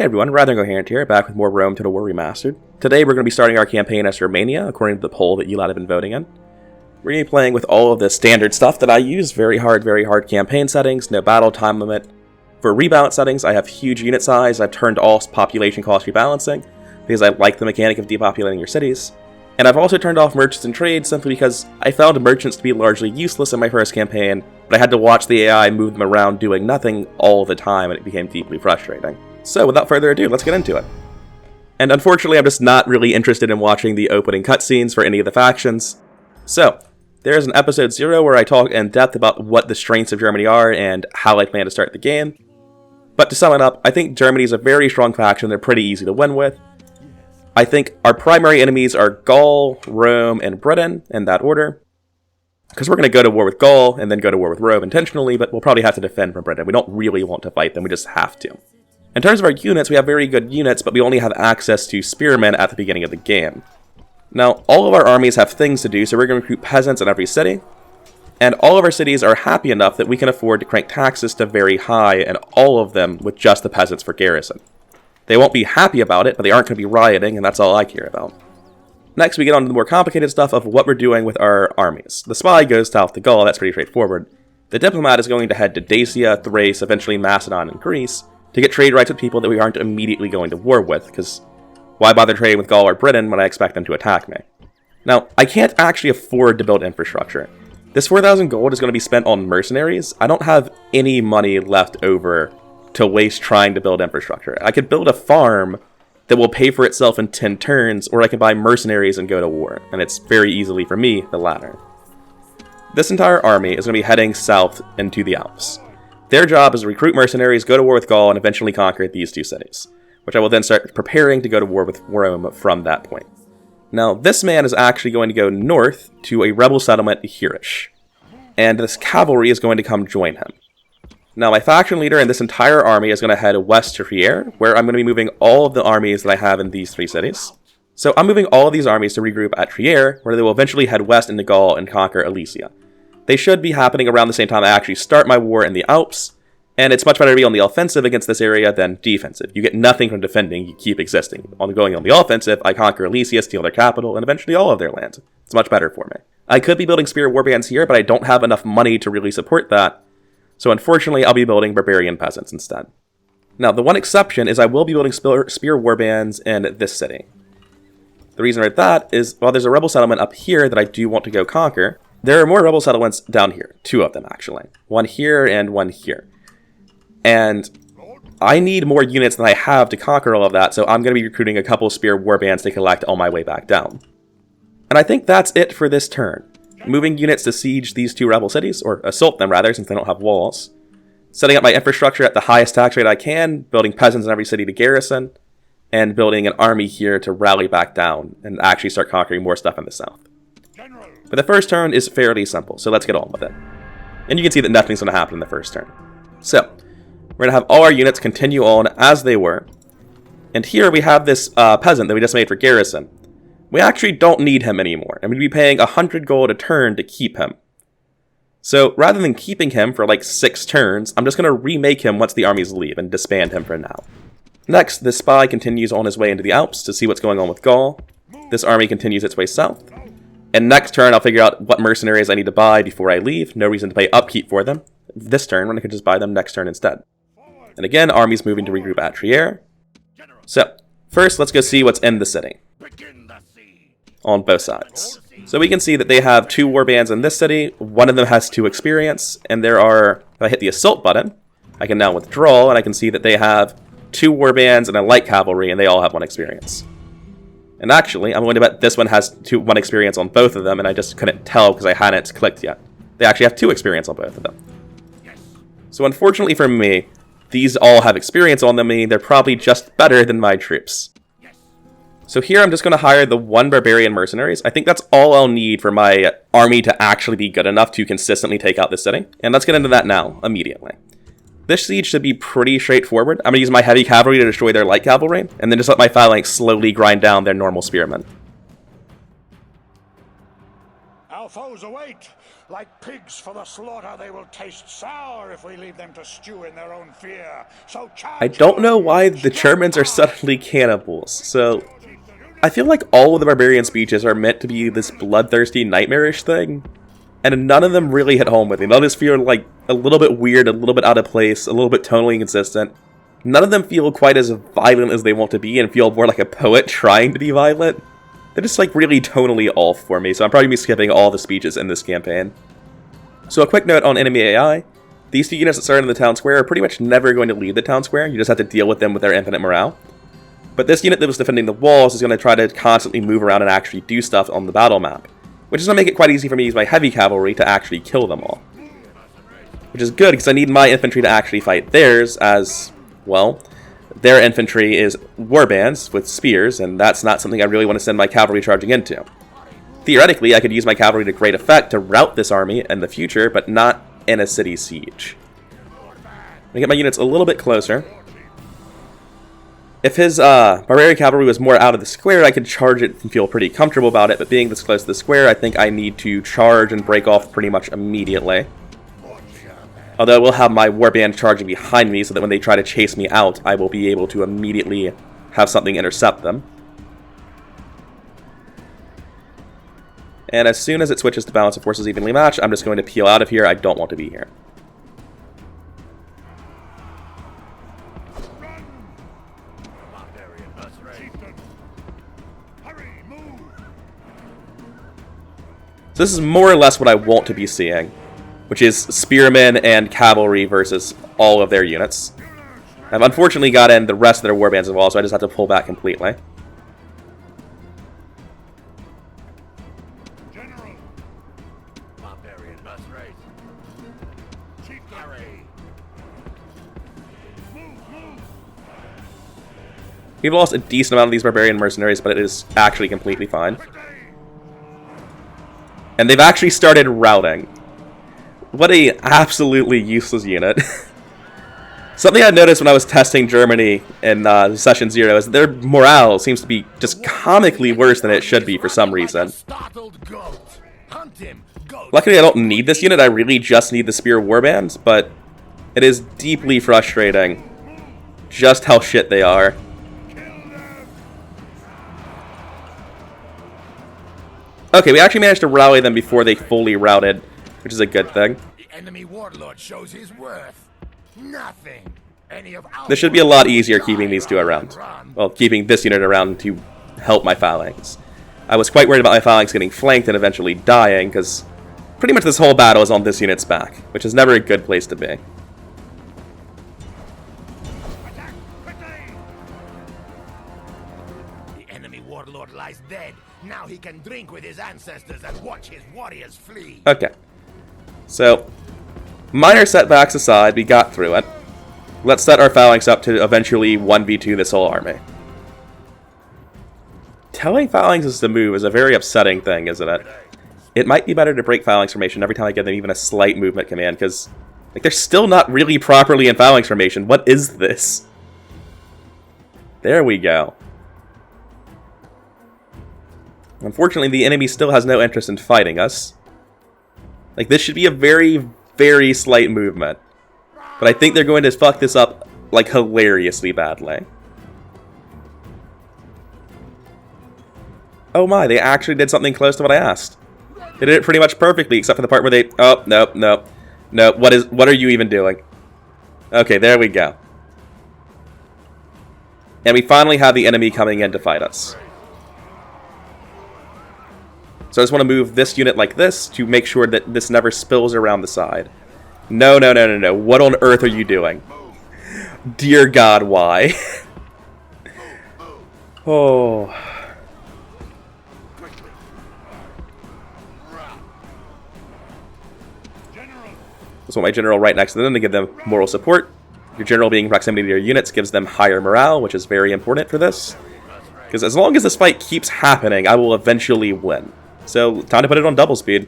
Hey everyone, Rather Incoherent here, back with more Rome Total War Remastered. Today we're going to be starting our campaign as Germania, according to the poll that you lot have been voting in. We're going to be playing with all of the standard stuff that I use, very hard campaign settings, no battle time limit. For rebalance settings, I have huge unit size. I've turned off population cost rebalancing, because I like the mechanic of depopulating your cities. And I've also turned off merchants and trade simply because I found merchants to be largely useless in my first campaign, but I had to watch the AI move them around doing nothing all the time, and it became deeply frustrating. So, without further ado, let's get into it. And unfortunately, I'm just not really interested in watching the opening cutscenes for any of the factions. So, there's an episode 0 where I talk in depth about what the strengths of Germany are and how I plan to start the game. But to sum it up, I think Germany is a very strong faction. They're pretty easy to win with. I think our primary enemies are Gaul, Rome, and Britain, in that order. Because we're going to go to war with Gaul and then go to war with Rome intentionally, but we'll probably have to defend from Britain. We don't really want to fight them, we just have to. In terms of our units, we have very good units, but we only have access to spearmen at the beginning of the game. Now, all of our armies have things to do, so we're going to recruit peasants in every city. And all of our cities are happy enough that we can afford to crank taxes to very high, and all of them with just the peasants for garrison. They won't be happy about it, but they aren't going to be rioting, and that's all I care about. Next, we get on to the more complicated stuff of what we're doing with our armies. The spy goes south to Gaul, that's pretty straightforward. The diplomat is going to head to Dacia, Thrace, eventually Macedon, and Greece, to get trade rights with people that we aren't immediately going to war with, because why bother trading with Gaul or Britain when I expect them to attack me? Now, I can't actually afford to build infrastructure. This 4,000 gold is going to be spent on mercenaries. I don't have any money left over to waste trying to build infrastructure. I could build a farm that will pay for itself in 10 turns, or I can buy mercenaries and go to war, and it's very easily, for me, the latter. This entire army is going to be heading south into the Alps. Their job is to recruit mercenaries, go to war with Gaul, and eventually conquer these two cities, which I will then start preparing to go to war with Rome from that point. Now, this man is actually going to go north to a rebel settlement, Hirish, and this cavalry is going to come join him. Now, my faction leader in this entire army is going to head west to Trier, where I'm going to be moving all of the armies that I have in these three cities. So I'm moving all of these armies to regroup at Trier, where they will eventually head west into Gaul and conquer Alesia. They should be happening around the same time I actually start my war in the Alps, and it's much better to be on the offensive against this area than defensive. You get nothing from defending, you keep existing. Going on the offensive, I conquer Alesia, steal their capital, and eventually all of their lands. It's much better for me. I could be building spear warbands here, but I don't have enough money to really support that, so unfortunately I'll be building barbarian peasants instead. Now, the one exception is I will be building spear warbands in this city. The reason for that is, while there's a rebel settlement up here that I do want to go conquer, there are more rebel settlements down here. 2 of them, actually. One here and one here. And I need more units than I have to conquer all of that, so I'm going to be recruiting a couple spear warbands to collect on my way back down. And I think that's it for this turn. Moving units to siege these 2 rebel cities, or assault them rather, since they don't have walls. Setting up my infrastructure at the highest tax rate I can, building peasants in every city to garrison, and building an army here to rally back down and actually start conquering more stuff in the south. But the first turn is fairly simple, so let's get on with it. And you can see that nothing's going to happen in the first turn. So, we're going to have all our units continue on as they were. And here we have this peasant that we just made for garrison. We actually don't need him anymore. I'm going to be paying 100 gold a turn to keep him. So, rather than keeping him for like 6 turns, I'm just going to remake him once the armies leave and disband him for now. Next, this spy continues on his way into the Alps to see what's going on with Gaul. This army continues its way south. And next turn, I'll figure out what mercenaries I need to buy before I leave. No reason to pay upkeep for them this turn when I could just buy them next turn instead. And again, armies moving to regroup at Trier. So, first let's go see what's in the city. On both sides. So we can see that they have 2 warbands in this city. One of them has 2 experience. And there are, if I hit the assault button, I can now withdraw, and I can see that they have 2 warbands and a light cavalry, and they all have 1 experience. And actually, I'm going to bet this one has 1 experience on both of them, and I just couldn't tell because I hadn't clicked yet. They actually have 2 experience on both of them. So unfortunately for me, these all have experience on them, meaning they're probably just better than my troops. So here I'm just going to hire the 1 barbarian mercenaries. I think that's all I'll need for my army to actually be good enough to consistently take out this city. And let's get into that now, immediately. This siege should be pretty straightforward. I'm going to use my heavy cavalry to destroy their light cavalry, and then just let my phalanx slowly grind down their normal spearmen. Our foes await. Like pigs for the slaughter, they will taste sour if we leave them to stew in their own fear. So I don't know why the Germans are suddenly cannibals. So I feel like all of the barbarian speeches are meant to be this bloodthirsty, nightmarish thing, and none of them really hit home with me. They'll just feel like a little bit weird, a little bit out of place, a little bit tonally inconsistent. None of them feel quite as violent as they want to be and feel more like a poet trying to be violent. They're just like really tonally off for me, so I'm probably going to be skipping all the speeches in this campaign. So a quick note on enemy AI. These two units that started in the town square are pretty much never going to leave the town square. You just have to deal with them with their infinite morale. But this unit that was defending the walls is going to try to constantly move around and actually do stuff on the battle map, which is going to make it quite easy for me to use my heavy cavalry to actually kill them all. Which is good, because I need my infantry to actually fight theirs, as, well, their infantry is warbands with spears, and that's not something I really want to send my cavalry charging into. Theoretically, I could use my cavalry to great effect to rout this army in the future, but not in a city siege. Let me get my units a little bit closer. If his barbarian cavalry was more out of the square, I could charge it and feel pretty comfortable about it, but being this close to the square, I think I need to charge and break off pretty much immediately. Although I will have my warband charging behind me so that when they try to chase me out, I will be able to immediately have something intercept them. And as soon as it switches to balance of forces evenly matched, I'm just going to peel out of here. I don't want to be here. So this is more or less what I want to be seeing, which is spearmen and cavalry versus all of their units. I've unfortunately got in the rest of their warbands as well, so I just have to pull back completely. We've lost a decent amount of these barbarian mercenaries, but it is actually completely fine. And they've actually started routing. What a absolutely useless unit. Something I noticed when I was testing Germany in Session 0 is that their morale seems to be just comically worse than it should be for some reason. Luckily I don't need this unit, I really just need the Spear Warband, but it is deeply frustrating just how shit they are. Okay, we actually managed to rally them before they fully routed, which is a good thing. The enemy warlord shows his worth. Nothing. This should be a lot easier keeping these two around. Well, keeping this unit around to help my phalanx. I was quite worried about my phalanx getting flanked and eventually dying, because pretty much this whole battle is on this unit's back, which is never a good place to be. The enemy warlord lies dead. Now he can drink with his ancestors and watch his warriors flee. Okay. So, minor setbacks aside, we got through it. Let's set our phalanx up to eventually 1v2 this whole army. Telling phalanxes to move is a very upsetting thing, isn't it? It might be better to break phalanx formation every time I give them even a slight movement command, because like, they're still not really properly in phalanx formation. What is this? There we go. Unfortunately, the enemy still has no interest in fighting us. Like, this should be a very, very slight movement. But I think they're going to fuck this up, like, hilariously badly. Oh my, they actually did something close to what I asked. They did it pretty much perfectly, except for the part where they... Oh, nope, nope. Nope, what are you even doing? Okay, there we go. And we finally have the enemy coming in to fight us. So I just want to move this unit like this to make sure that this never spills around the side. No, no, no, no, no. What on earth are you doing? Dear God, why? Oh. Just want my general right next to them to give them moral support. Your general being in proximity to your units gives them higher morale, which is very important for this. Because as long as this fight keeps happening, I will eventually win. So, time to put it on double speed.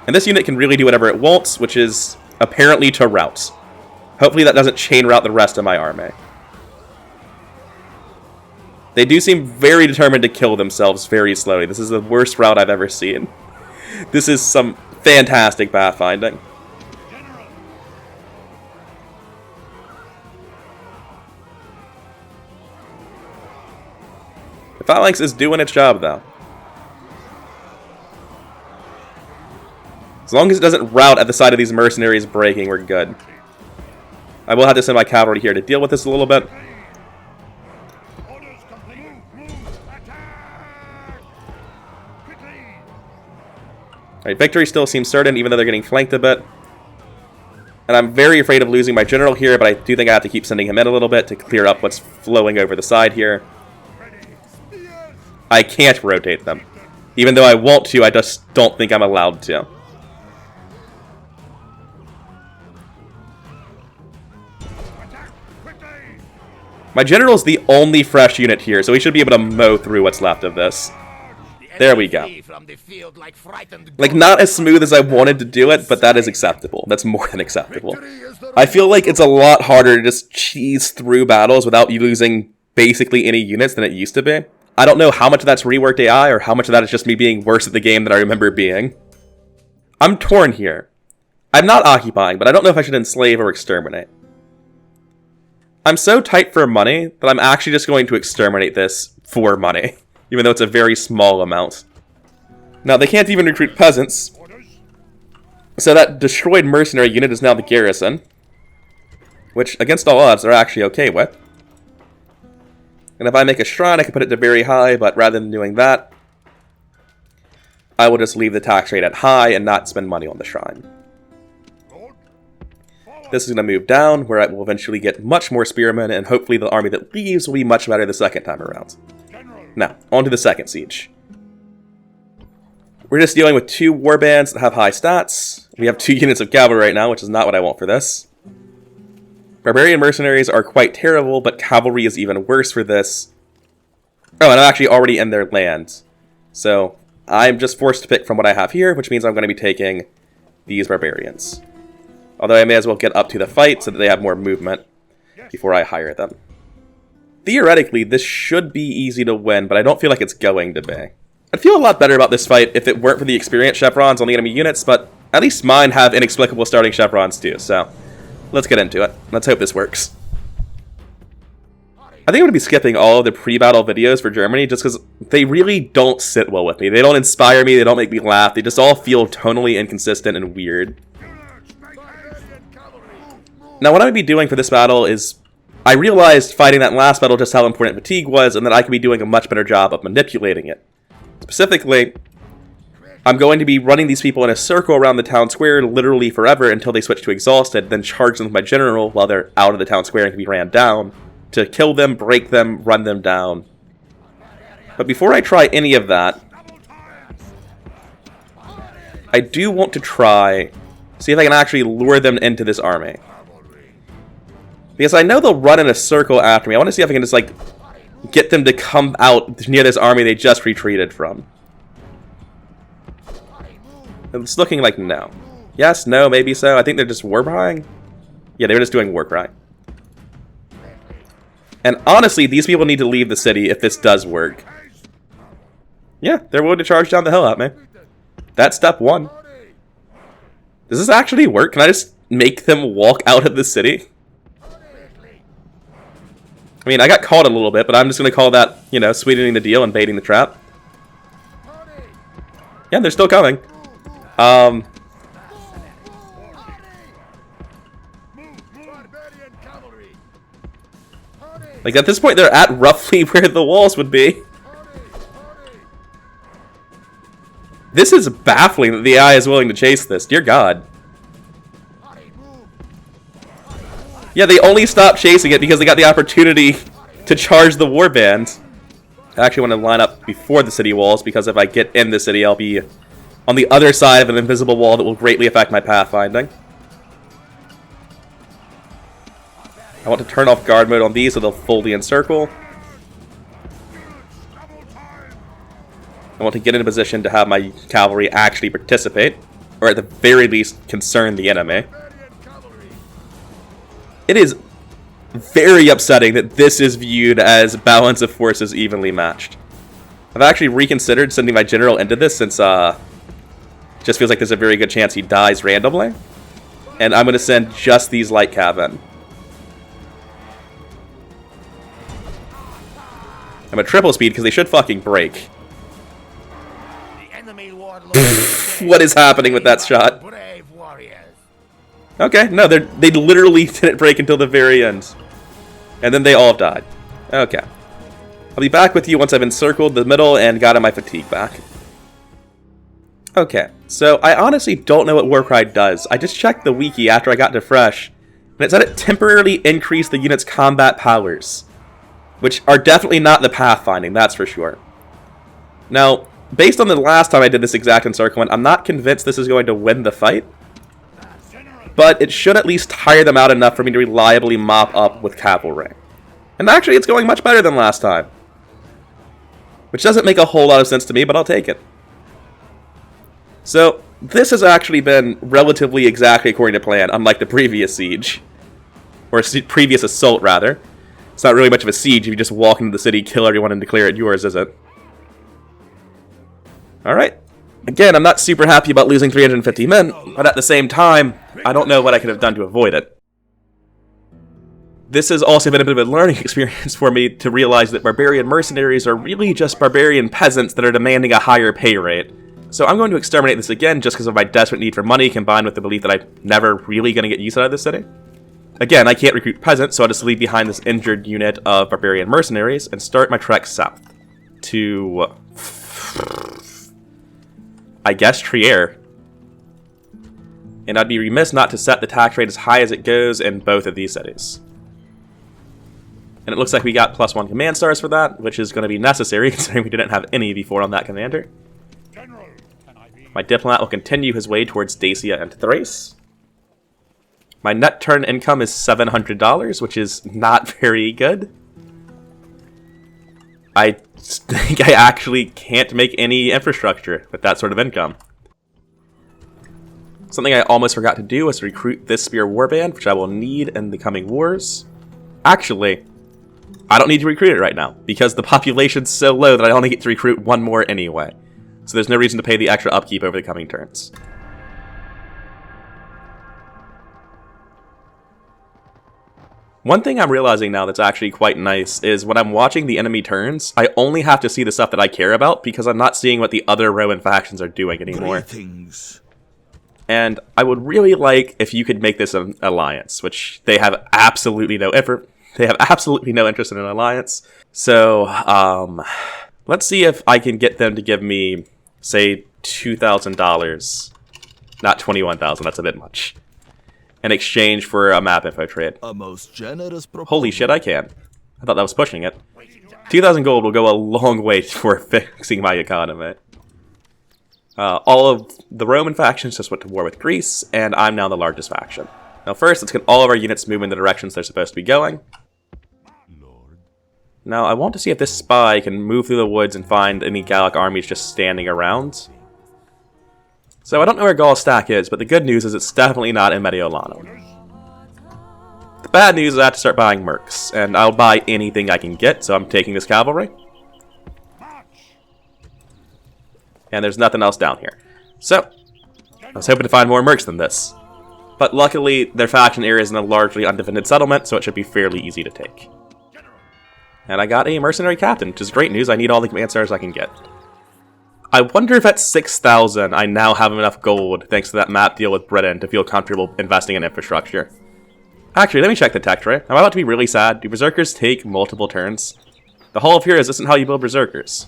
And this unit can really do whatever it wants, which is apparently to rout. Hopefully that doesn't chain route the rest of my army. They do seem very determined to kill themselves very slowly. This is the worst route I've ever seen. This is some fantastic pathfinding. The phalanx is doing its job, though. As long as it doesn't rout at the side of these mercenaries breaking, we're good. I will have to send my cavalry here to deal with this a little bit. Alright, victory still seems certain, even though they're getting flanked a bit. And I'm very afraid of losing my general here, but I do think I have to keep sending him in a little bit to clear up what's flowing over the side here. I can't rotate them. Even though I want to, I just don't think I'm allowed to. My general's the only fresh unit here, so we should be able to mow through what's left of this. There we go. Like, not as smooth as I wanted to do it, but that is acceptable. That's more than acceptable. I feel like it's a lot harder to just cheese through battles without losing basically any units than it used to be. I don't know how much of that's reworked AI or how much of that is just me being worse at the game than I remember being. I'm torn here. I'm not occupying, but I don't know if I should enslave or exterminate. I'm so tight for money that I'm actually just going to exterminate this for money, even though it's a very small amount. Now, they can't even recruit peasants, so that destroyed mercenary unit is now the garrison, which, against all odds, they're actually okay with. And if I make a shrine, I can put it to very high, but rather than doing that, I will just leave the tax rate at high and not spend money on the shrine. This is going to move down, where I will eventually get much more spearmen, and hopefully the army that leaves will be much better the second time around. Now, on to the second siege. We're just dealing with 2 warbands that have high stats. We have 2 units of cavalry right now, which is not what I want for this. Barbarian mercenaries are quite terrible, but cavalry is even worse for this. Oh, and I'm actually already in their land. So, I'm just forced to pick from what I have here, which means I'm going to be taking these barbarians. Although I may as well get up to the fight so that they have more movement before I hire them. Theoretically, this should be easy to win, but I don't feel like it's going to be. I'd feel a lot better about this fight if it weren't for the experienced chevrons on the enemy units, but at least mine have inexplicable starting chevrons too, so let's get into it. Let's hope this works. I think I'm going to be skipping all of the pre-battle videos for Germany just because they really don't sit well with me. They don't inspire me, they don't make me laugh, they just all feel tonally inconsistent and weird. Now, what I'm going to be doing for this battle is, I realized fighting that last battle just how important fatigue was, and that I could be doing a much better job of manipulating it. Specifically, I'm going to be running these people in a circle around the town square literally forever until they switch to exhausted, then charge them with my general while they're out of the town square and can be ran down, to kill them, break them, run them down. But before I try any of that, I do want to try, see if I can actually lure them into this army. Because I know they'll run in a circle after me. I want to see if I can just, like, get them to come out near this army they just retreated from. It's looking like no. Yes, no, maybe so. I think they're just war crying. Yeah, they were just doing war cry. And honestly, these people need to leave the city if this does work. Yeah, they're willing to charge down the hill at me. That's step 1. Does this actually work? Can I just make them walk out of the city? I mean, I got caught a little bit, but I'm just going to call that, you know, sweetening the deal and baiting the trap. Yeah, they're still coming. Like, at this point, they're at roughly where the walls would be. This is baffling that the AI is willing to chase this. Dear God. Yeah, they only stopped chasing it because they got the opportunity to charge the warband. I actually want to line up before the city walls, because if I get in the city, I'll be on the other side of an invisible wall that will greatly affect my pathfinding. I want to turn off guard mode on these so they'll fully encircle. I want to get in a position to have my cavalry actually participate, or at the very least concern the enemy. It is very upsetting that this is viewed as balance of forces evenly matched. I've actually reconsidered sending my general into this since Just feels like there's a very good chance he dies randomly. And I'm going to send just these light cav in. I'm at triple speed because they should fucking break. What is happening with that shot? Okay, no, they literally didn't break until the very end. And then they all died. Okay. I'll be back with you once I've encircled the middle and gotten my fatigue back. Okay, so I honestly don't know what Warcry does. I just checked the wiki after I got to Fresh, and it said it temporarily increased the unit's combat powers. Which are definitely not the pathfinding, that's for sure. Now, based on the last time I did this exact encirclement, I'm not convinced this is going to win the fight. But it should at least tire them out enough for me to reliably mop up with cavalry. And actually, it's going much better than last time. Which doesn't make a whole lot of sense to me, but I'll take it. So, this has actually been relatively exactly according to plan, unlike the previous siege. Or previous assault, rather. It's not really much of a siege if you just walk into the city, kill everyone, and declare it yours, is it? Alright. Again, I'm not super happy about losing 350 men, but at the same time, I don't know what I could have done to avoid it. This has also been a bit of a learning experience for me to realize that barbarian mercenaries are really just barbarian peasants that are demanding a higher pay rate. So I'm going to exterminate this again just because of my desperate need for money combined with the belief that I'm never really going to get use out of this city. Again, I can't recruit peasants, so I'll just leave behind this injured unit of barbarian mercenaries and start my trek south to, I guess, Trier. And I'd be remiss not to set the tax rate as high as it goes in both of these cities. And it looks like we got +1 command stars for that, which is going to be necessary considering we didn't have any before on that commander. My diplomat will continue his way towards Dacia and Thrace. My net turn income is $700, which is not very good. I think I actually can't make any infrastructure with that sort of income. Something I almost forgot to do was recruit this spear warband, which I will need in the coming wars. Actually, I don't need to recruit it right now, because the population's so low that I only get to recruit one more anyway. So there's no reason to pay the extra upkeep over the coming turns. One thing I'm realizing now that's actually quite nice is when I'm watching the enemy turns, I only have to see the stuff that I care about because I'm not seeing what the other Roman factions are doing anymore. And I would really like if you could make this an alliance, which they have absolutely no effort. They have absolutely no interest in an alliance. So, let's see if I can get them to give me, say, $2,000. Not $21,000, that's a bit much. In exchange for a map info trade. A most generous proposal. Holy shit, I can. I thought that was pushing it. 2,000 gold will go a long way for fixing my economy. All of the Roman factions just went to war with Greece, and I'm now the largest faction. Now first, let's get all of our units move in the directions they're supposed to be going. Now, I want to see if this spy can move through the woods and find any Gallic armies just standing around. So I don't know where Gaul's stack is, but the good news is it's definitely not in Mediolanum. The bad news is I have to start buying mercs, and I'll buy anything I can get, so I'm taking this cavalry. And there's nothing else down here. So, I was hoping to find more mercs than this. But luckily, their faction area is in a largely undefended settlement, so it should be fairly easy to take. And I got a mercenary captain, which is great news. I need all the command stars I can get. I wonder if at 6,000 I now have enough gold, thanks to that map deal with Britain, to feel comfortable investing in infrastructure. Actually, let me check the tech tray. I'm about to be really sad. Do berserkers take multiple turns? The Hall of Heroes isn't how you build berserkers.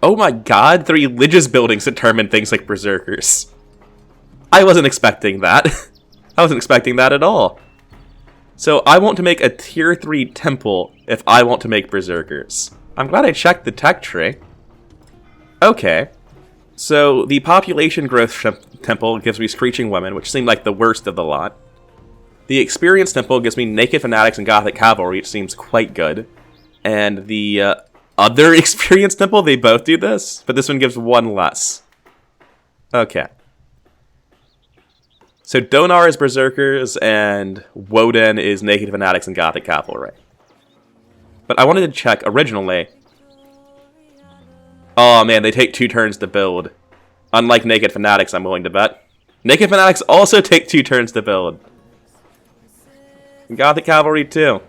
Oh my god, the religious buildings determine things like berserkers. I wasn't expecting that. I wasn't expecting that at all. So I want to make a tier 3 temple if I want to make berserkers. I'm glad I checked the tech tray. Okay. So the population growth temple gives me Screeching Women, which seemed like the worst of the lot. The experience temple gives me Naked Fanatics and Gothic Cavalry, which seems quite good. And the other experience temple, they both do this, but this one gives one less. Okay. So Donar is Berserkers, and Woden is Naked Fanatics and Gothic Cavalry. But I wanted to check originally. Oh man, they take 2 turns to build. Unlike Naked Fanatics, I'm willing to bet. Naked Fanatics also take 2 turns to build. Gothic Cavalry too.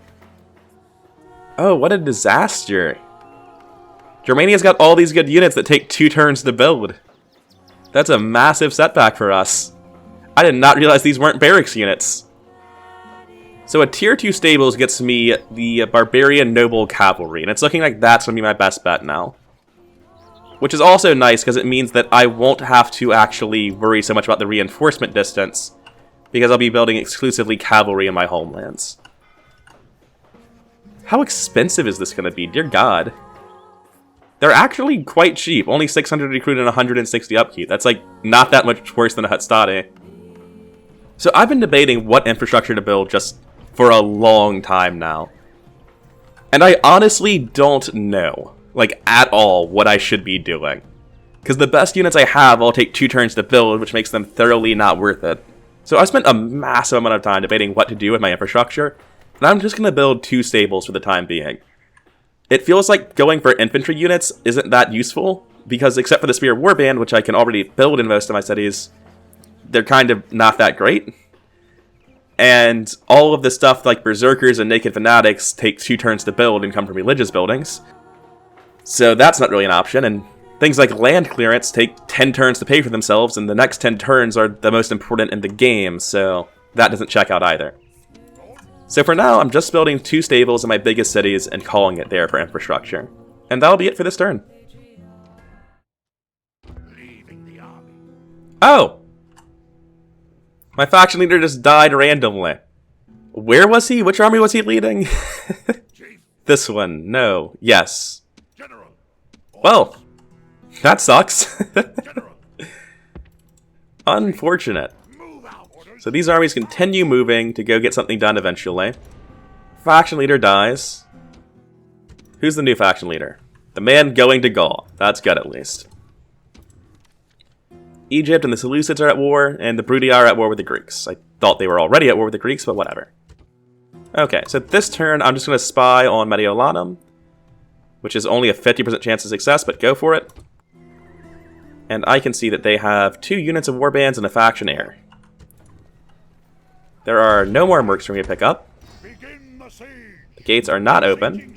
Oh, what a disaster. Germania's got all these good units that take 2 turns to build. That's a massive setback for us. I did not realize these weren't barracks units. So a tier 2 stables gets me the Barbarian Noble Cavalry, and it's looking like that's going to be my best bet now. Which is also nice because it means that I won't have to actually worry so much about the reinforcement distance, because I'll be building exclusively cavalry in my homelands. How expensive is this going to be? Dear God. They're actually quite cheap. Only 600 recruit and 160 upkeep. That's like not that much worse than a Hutstade. So I've been debating what infrastructure to build just for a long time now. And I honestly don't know, like at all, what I should be doing. Because the best units I have all take 2 turns to build, which makes them thoroughly not worth it. So I spent a massive amount of time debating what to do with my infrastructure, and I'm just going to build 2 stables for the time being. It feels like going for infantry units isn't that useful, because except for the Spear Warband, which I can already build in most of my cities, they're kind of not that great. And all of the stuff like Berserkers and Naked Fanatics take 2 turns to build and come from religious buildings. So that's not really an option, and things like land clearance take 10 turns to pay for themselves, and the next 10 turns are the most important in the game, so that doesn't check out either. So for now, I'm just building 2 stables in my biggest cities and calling it there for infrastructure. And that'll be it for this turn. Oh! My faction leader just died randomly. Where was he? Which army was he leading? This one. No. Yes. Well, that sucks. Unfortunate. So these armies continue moving to go get something done eventually. Faction leader dies. Who's the new faction leader? The man going to Gaul. That's good at least. Egypt and the Seleucids are at war, and the Brudi are at war with the Greeks. I thought they were already at war with the Greeks, but whatever. Okay, so this turn I'm just going to spy on Mediolanum, which is only a 50% chance of success, but go for it. And I can see that they have 2 units of warbands and a faction heir. There are no more mercs for me to pick up. The gates are not open.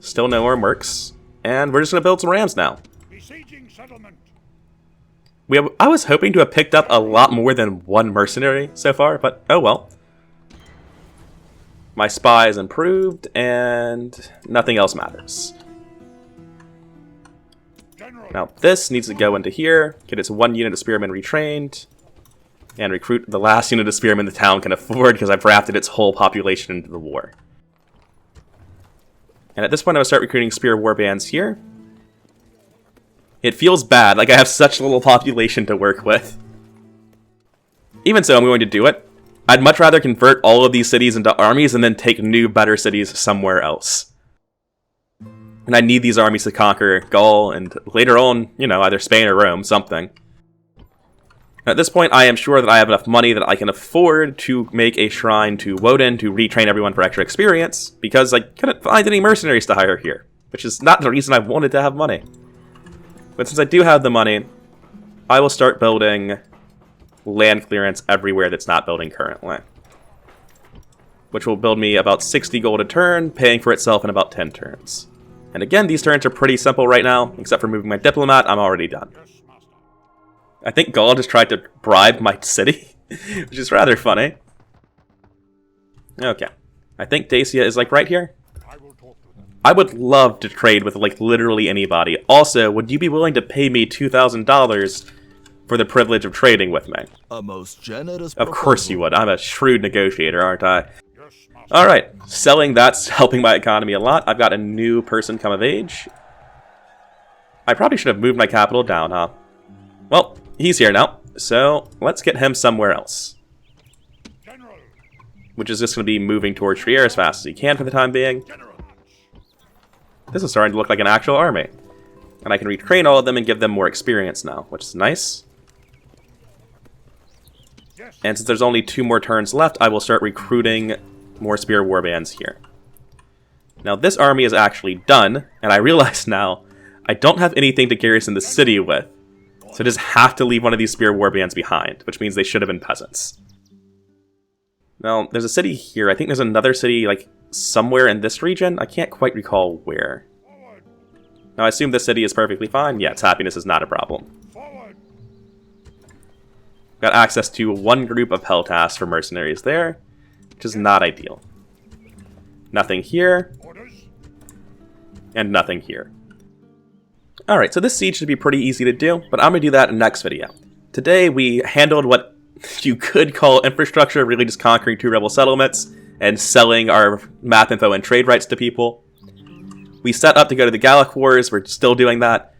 Still no more mercs. And we're just going to build some rams now. I was hoping to have picked up a lot more than 1 mercenary so far, but oh well. My spy is improved, and nothing else matters. Now this needs to go into here, get its 1 unit of spearmen retrained, and recruit the last unit of spearmen the town can afford because I've drafted its whole population into the war. And at this point, I'm going to start recruiting spear warbands here. It feels bad, like I have such little population to work with. Even so, I'm going to do it. I'd much rather convert all of these cities into armies and then take new, better cities somewhere else. And I need these armies to conquer Gaul and later on, you know, either Spain or Rome, something. At this point, I am sure that I have enough money that I can afford to make a shrine to Woden to retrain everyone for extra experience, because I couldn't find any mercenaries to hire here, which is not the reason I wanted to have money. But since I do have the money, I will start building land clearance everywhere that's not building currently, which will build me about 60 gold a turn, paying for itself in about 10 turns. And again, these turns are pretty simple right now, except for moving my diplomat. I'm already done. I think Gaul just tried to bribe my city, which is rather funny. Okay. I think Dacia is, like, right here. I would love to trade with, like, literally anybody. Also, would you be willing to pay me $2,000 for the privilege of trading with me? A most generous Of course you would. I'm a shrewd negotiator, aren't I? Alright. Selling that's helping my economy a lot. I've got a new person come of age. I probably should have moved my capital down, huh? Well, he's here now, so let's get him somewhere else. Which is just going to be moving towards Trier as fast as he can for the time being. This is starting to look like an actual army. And I can retrain all of them and give them more experience now, which is nice. And since there's only 2 more turns left, I will start recruiting more spear warbands here. Now this army is actually done, and I realize now I don't have anything to garrison the city with. So just have to leave one of these spear warbands behind, which means they should have been peasants. Now, there's a city here. I think there's another city, like, somewhere in this region. I can't quite recall where. Now, I assume this city is perfectly fine. Yeah, its happiness is not a problem. Got access to one group of hell tasks for mercenaries there, which is not ideal. Nothing here. And nothing here. Alright, so this siege should be pretty easy to do, but I'm going to do that in the next video. Today, we handled what you could call infrastructure, really just conquering 2 rebel settlements and selling our map info and trade rights to people. We set up to go to the Gallic Wars, we're still doing that.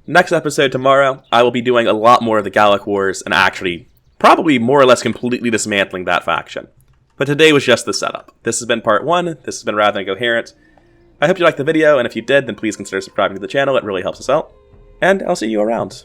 Next episode tomorrow, I will be doing a lot more of the Gallic Wars and actually probably more or less completely dismantling that faction. But today was just the setup. This has been part 1, this has been rather Incoherent. I hope you liked the video, and if you did, then please consider subscribing to the channel, it really helps us out. And I'll see you around.